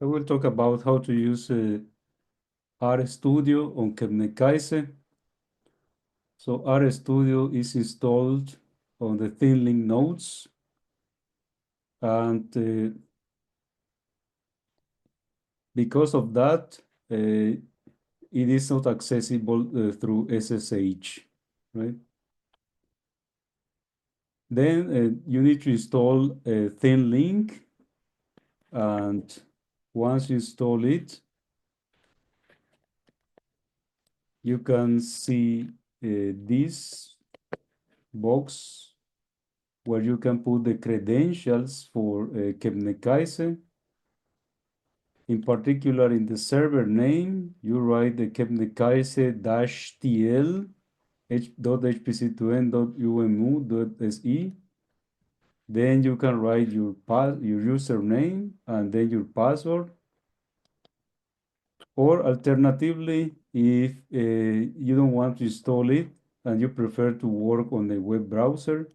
I will talk about how to use RStudio on Kebnekaise. So RStudio is installed on the thin link nodes, and because of that, it is not accessible through SSH, right? Then you need to install a thin link, and once you install it, you can see this box where you can put the credentials for Kebnekaise. In particular, in the server name, you write the Kebnekaise-tl .hpc2n.umu.se. Then you can write your username and then your password. Or alternatively, if you don't want to install it and you prefer to work on a web browser,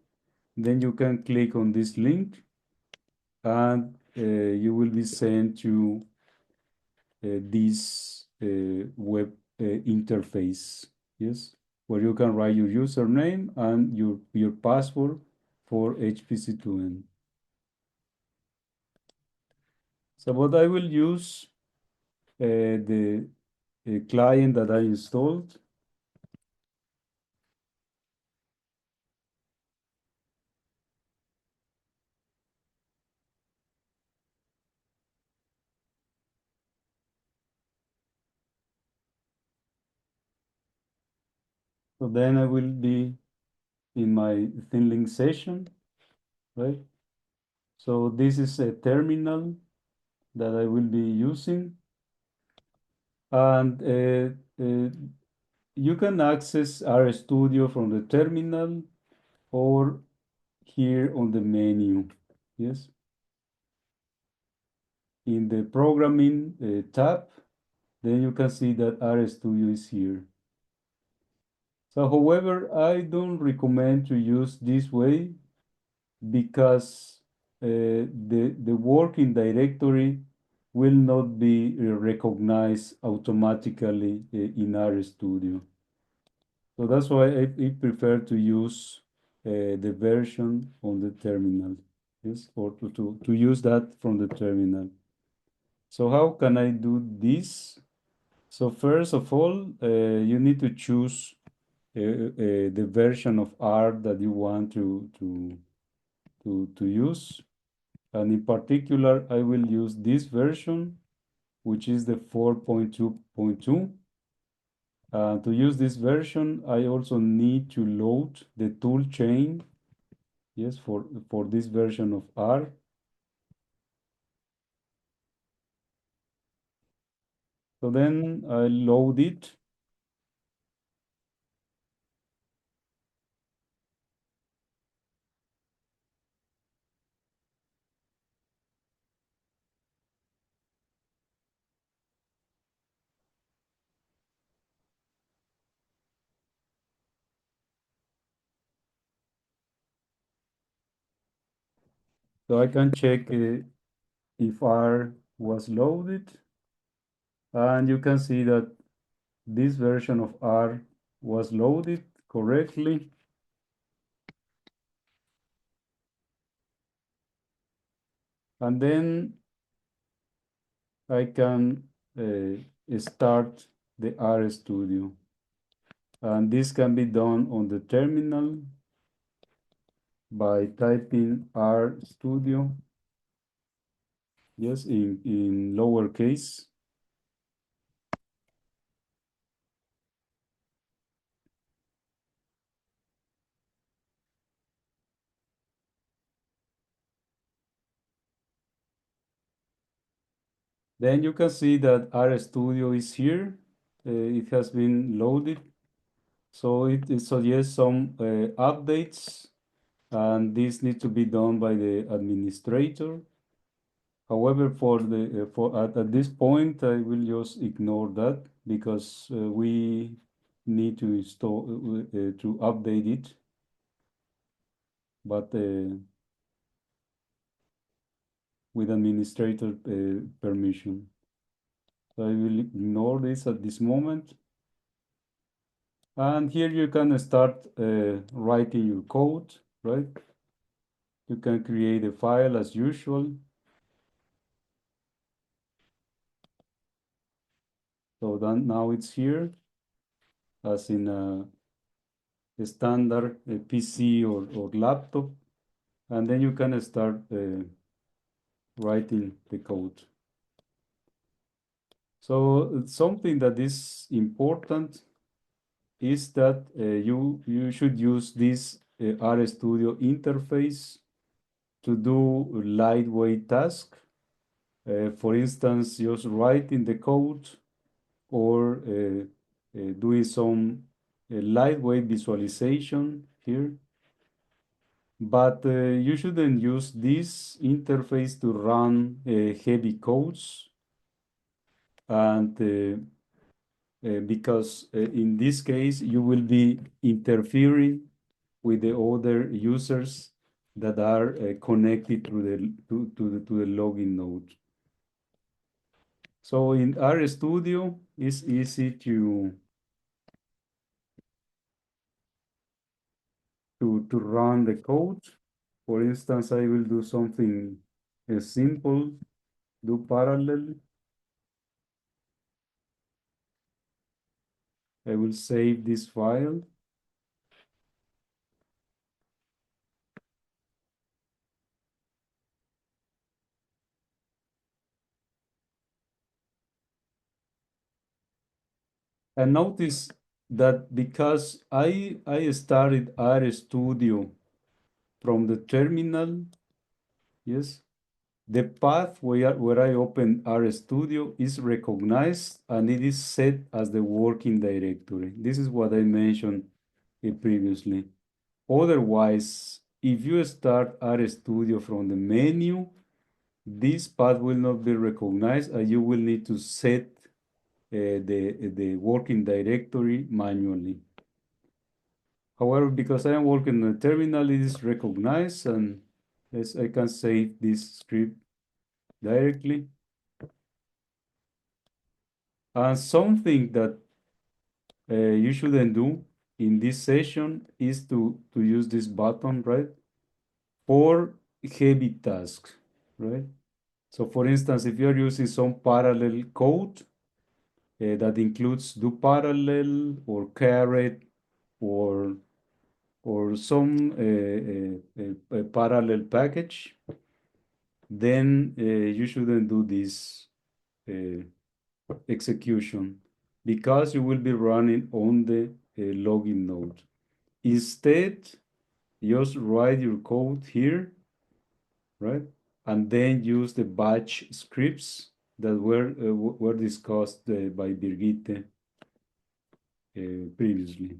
then you can click on this link and you will be sent to this web interface, yes, where you can write your username and your password for HPC2N. So what I will use the client that I installed. So then I will be in my ThinLink session, right? So this is a terminal that I will be using. And you can access RStudio from the terminal or here on the menu, yes? In the programming tab, then you can see that RStudio is here. So however, I don't recommend to use this way because the working directory will not be recognized automatically in RStudio. So that's why I prefer to use the version on the terminal, yes, or to use that from the terminal. So how can I do this? So first of all, you need to choose the version of R that you want to use. And in particular, I will use this version, which is the 4.2.2. To use this version, I also need to load the tool chain, yes, for this version of R. So then I load it. So I can check if R was loaded. And you can see that this version of R was loaded correctly. And then I can start the RStudio. And this can be done on the terminal by typing RStudio, yes, in lowercase. Then you can see that RStudio is here. It has been loaded. So it suggests some updates, and this needs to be done by the administrator. However, at this point, I will just ignore that because we need to install to update it. But with administrator permission. So I will ignore this at this moment. And here you can start writing your code, right? You can create a file as usual. So then now it's here as in a standard PC or laptop. And then you can start writing the code. So something that is important is that you should use this RStudio interface to do lightweight tasks. For instance, just writing the code or doing some lightweight visualization here. But you shouldn't use this interface to run heavy codes. And because in this case, you will be interfering with the other users that are connected to the login node. So in RStudio, it's easy to run the code. For instance, I will do something simple, do parallel. I will save this file. And notice that because I started RStudio from the terminal, yes, the path where I open RStudio is recognized and it is set as the working directory. This is what I mentioned previously. Otherwise, if you start RStudio from the menu, this path will not be recognized and you will need to set the working directory manually. However, because I am working on a terminal, it is recognized and yes, I can save this script directly. And something that you shouldn't do in this session is to use this button, right? For heavy tasks, right? So for instance, if you're using some parallel code that includes do parallel or caret or some parallel package, then you shouldn't do this execution because you will be running on the login node. Instead, just write your code here, right? And then use the batch scripts that were discussed by Birgitte previously.